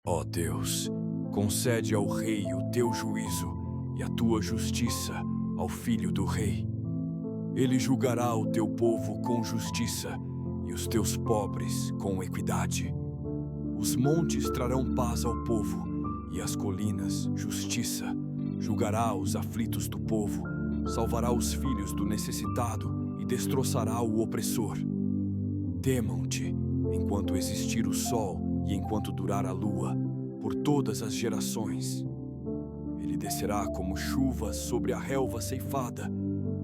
Ó Deus, concede ao rei o teu juízo e a tua justiça ao filho do rei. Ele julgará o teu povo com justiça e os teus pobres com equidade. Os montes trarão paz ao povo e as colinas justiça. Julgará os aflitos do povo, salvará os filhos do necessitado e destroçará o opressor. Temam-te enquanto existir o sol e enquanto durar a lua, por todas as gerações. Ele descerá como chuva sobre a relva ceifada,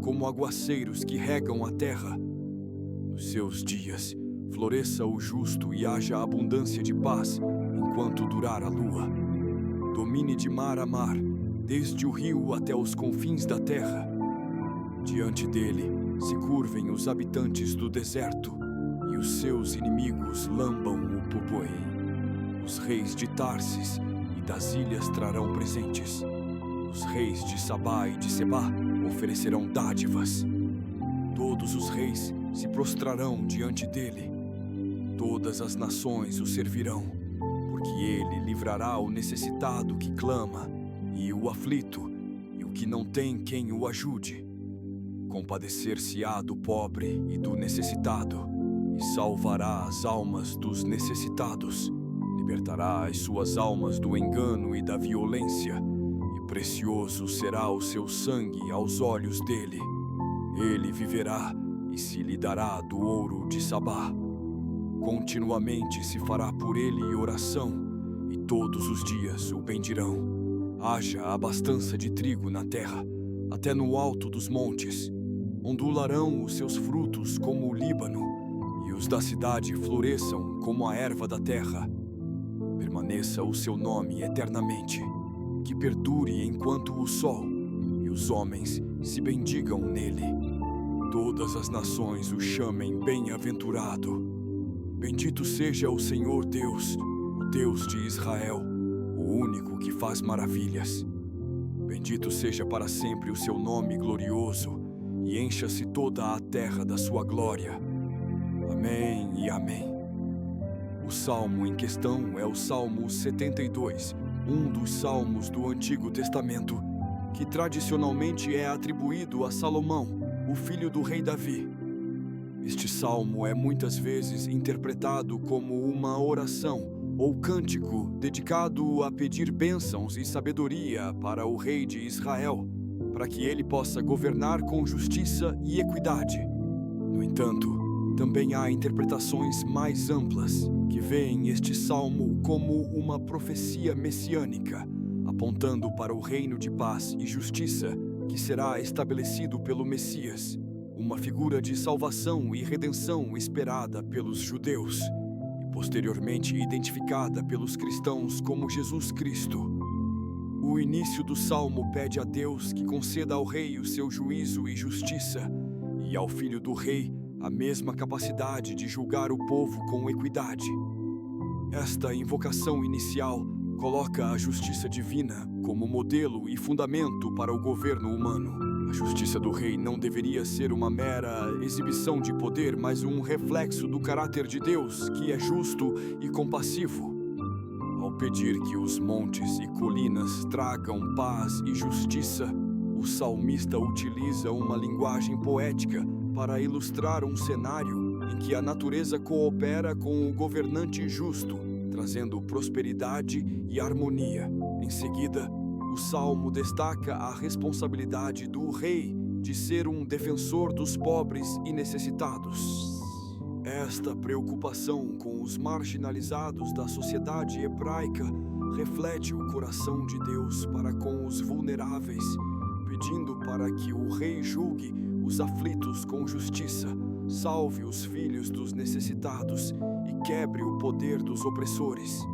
como aguaceiros que regam a terra. Nos seus dias, floresça o justo e haja abundância de paz, enquanto durar a lua. Domine de mar a mar, desde o rio até os confins da terra. Diante dele se curvem os habitantes do deserto, e os seus inimigos lambam o popoém. Os reis de Tarsis e das ilhas trarão presentes. Os reis de Sabá e de Sebá oferecerão dádivas. Todos os reis se prostrarão diante dele. Todas as nações o servirão, porque ele livrará o necessitado que clama, e o aflito, e o que não tem quem o ajude. Compadecer-se-á do pobre e do necessitado, e salvará as almas dos necessitados. Libertará as suas almas do engano e da violência, e precioso será o seu sangue aos olhos dele. Ele viverá e se lhe dará do ouro de Sabá. Continuamente se fará por ele oração, e todos os dias o bendirão. Haja abastança de trigo na terra, até no alto dos montes. Ondularão os seus frutos como o Líbano, e os da cidade floresçam como a erva da terra. Permaneça o seu nome eternamente, que perdure enquanto o sol, e os homens se bendigam nele. Todas as nações o chamem bem-aventurado. Bendito seja o Senhor Deus, o Deus de Israel, o único que faz maravilhas. Bendito seja para sempre o seu nome glorioso, e encha-se toda a terra da sua glória. Amém e amém. O salmo em questão é o Salmo 72, um dos salmos do Antigo Testamento, que tradicionalmente é atribuído a Salomão, o filho do rei Davi. Este salmo é muitas vezes interpretado como uma oração ou cântico dedicado a pedir bênçãos e sabedoria para o rei de Israel, para que ele possa governar com justiça e equidade. No entanto, também há interpretações mais amplas que veem este salmo como uma profecia messiânica, apontando para o reino de paz e justiça que será estabelecido pelo Messias, uma figura de salvação e redenção esperada pelos judeus e posteriormente identificada pelos cristãos como Jesus Cristo. O início do salmo pede a Deus que conceda ao rei o seu juízo e justiça, e ao filho do rei a mesma capacidade de julgar o povo com equidade. Esta invocação inicial coloca a justiça divina como modelo e fundamento para o governo humano. A justiça do rei não deveria ser uma mera exibição de poder, mas um reflexo do caráter de Deus, que é justo e compassivo. Ao pedir que os montes e colinas tragam paz e justiça, o salmista utiliza uma linguagem poética para ilustrar um cenário em que a natureza coopera com o governante justo, trazendo prosperidade e harmonia. Em seguida, o salmo destaca a responsabilidade do rei de ser um defensor dos pobres e necessitados. Esta preocupação com os marginalizados da sociedade hebraica reflete o coração de Deus para com os vulneráveis, pedindo para que o rei julgue os aflitos com justiça, salve os filhos dos necessitados e quebre o poder dos opressores.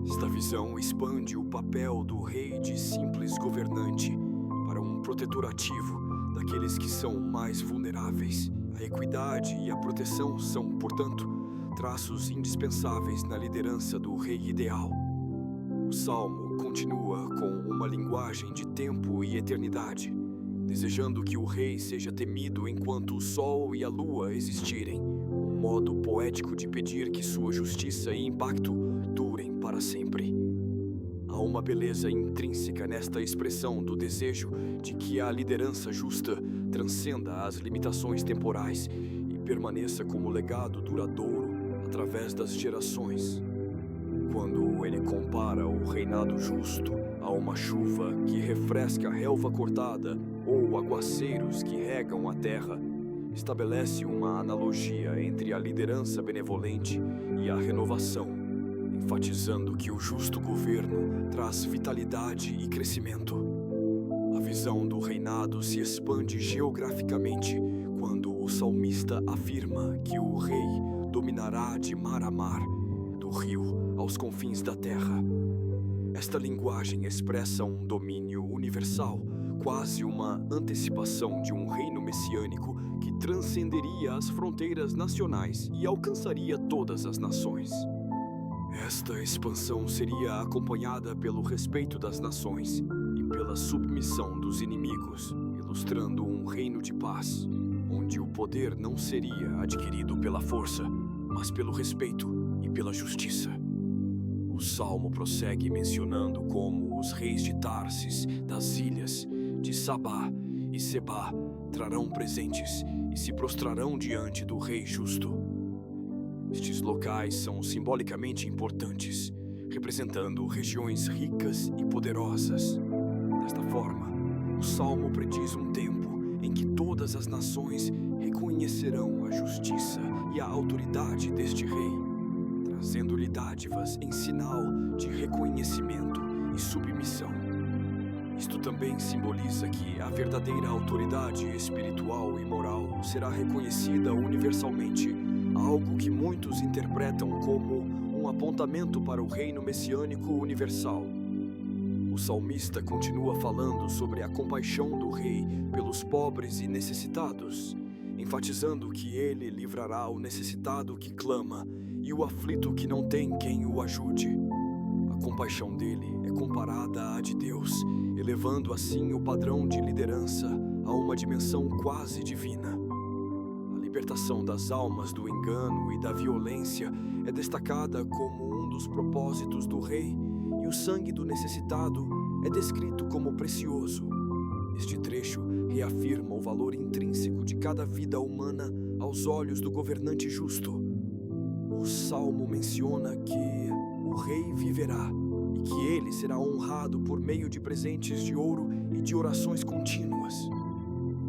Esta visão expande o papel do rei de simples governante para um protetor ativo daqueles que são mais vulneráveis. A equidade e a proteção são, portanto, traços indispensáveis na liderança do rei ideal. O salmo continua com uma linguagem de tempo e eternidade, desejando que o rei seja temido enquanto o sol e a lua existirem, um modo poético de pedir que sua justiça e impacto durem para sempre. uma beleza intrínseca nesta expressão do desejo de que a liderança justa transcenda as limitações temporais e permaneça como legado duradouro através das gerações. Quando ele compara o reinado justo a uma chuva que refresca a relva cortada ou aguaceiros que regam a terra, estabelece uma analogia entre a liderança benevolente e a renovação, enfatizando que o justo governo traz vitalidade e crescimento. A visão do reinado se expande geograficamente quando o salmista afirma que o rei dominará de mar a mar, do rio aos confins da terra. Esta linguagem expressa um domínio universal, quase uma antecipação de um reino messiânico que transcenderia as fronteiras nacionais e alcançaria todas as nações. Esta expansão seria acompanhada pelo respeito das nações e pela submissão dos inimigos, ilustrando um reino de paz, onde o poder não seria adquirido pela força, mas pelo respeito e pela justiça. O Salmo prossegue mencionando como os reis de Tarsis, das ilhas, de Sabá e Sebá trarão presentes e se prostrarão diante do rei justo. Estes locais são simbolicamente importantes, representando regiões ricas e poderosas. Desta forma, o Salmo prediz um tempo em que todas as nações reconhecerão a justiça e a autoridade deste rei, trazendo-lhe dádivas em sinal de reconhecimento e submissão. Isto também simboliza que a verdadeira autoridade espiritual e moral será reconhecida universalmente, algo que muitos interpretam como um apontamento para o reino messiânico universal. O salmista continua falando sobre a compaixão do rei pelos pobres e necessitados, enfatizando que ele livrará o necessitado que clama e o aflito que não tem quem o ajude. A compaixão dele é comparada à de Deus, elevando assim o padrão de liderança a uma dimensão quase divina. A libertação das almas do engano e da violência é destacada como um dos propósitos do rei, e o sangue do necessitado é descrito como precioso. Este trecho reafirma o valor intrínseco de cada vida humana aos olhos do governante justo. O Salmo menciona que o rei viverá e que ele será honrado por meio de presentes de ouro e de orações contínuas.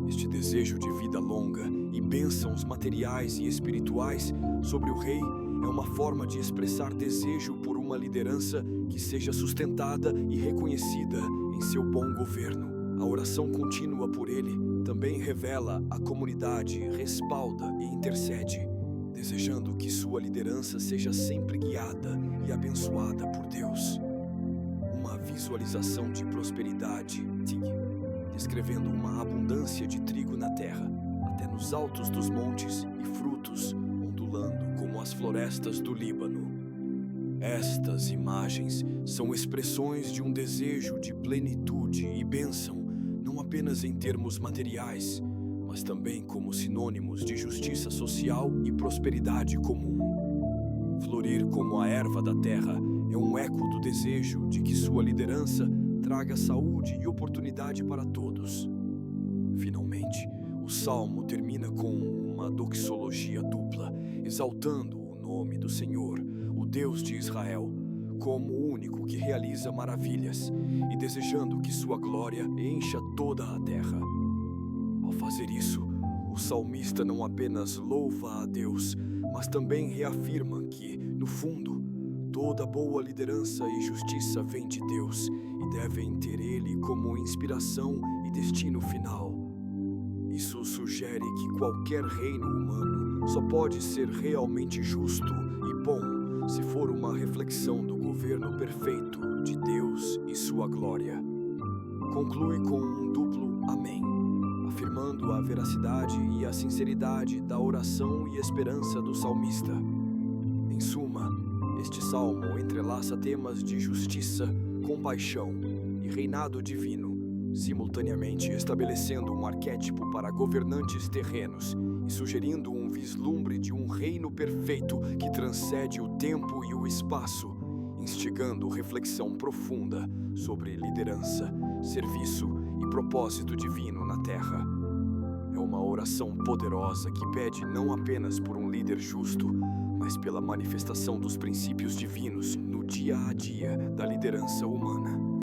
Este desejo de vida longa e bênçãos materiais e espirituais sobre o rei é uma forma de expressar desejo por uma liderança que seja sustentada e reconhecida em seu bom governo. A oração contínua por ele também revela a comunidade, respalda e intercede, desejando que sua liderança seja sempre guiada e abençoada por Deus. Uma visualização de prosperidade, descrevendo uma abundância de trigo na terra, até nos altos dos montes e frutos ondulando como as florestas do Líbano. Estas imagens são expressões de um desejo de plenitude e bênção, não apenas em termos materiais, mas também como sinônimos de justiça social e prosperidade comum. Florir como a erva da terra é um eco do desejo de que sua liderança traga saúde e oportunidade para todos. Finalmente, o Salmo termina com uma doxologia dupla, exaltando o nome do Senhor, o Deus de Israel, como o único que realiza maravilhas, e desejando que sua glória encha toda a terra. Ao fazer isso, o salmista não apenas louva a Deus, mas também reafirma que, no fundo, toda boa liderança e justiça vem de Deus e devem ter Ele como inspiração e destino final. Isso sugere que qualquer reino humano só pode ser realmente justo e bom se for uma reflexão do governo perfeito de Deus e sua glória. Conclui com um duplo amém, afirmando a veracidade e a sinceridade da oração e esperança do salmista. Em suma, este salmo entrelaça temas de justiça, compaixão e reinado divino, simultaneamente estabelecendo um arquétipo para governantes terrenos e sugerindo um vislumbre de um reino perfeito que transcende o tempo e o espaço, instigando reflexão profunda sobre liderança, serviço e propósito divino na Terra. É uma oração poderosa que pede não apenas por um líder justo, mas pela manifestação dos princípios divinos no dia a dia da liderança humana.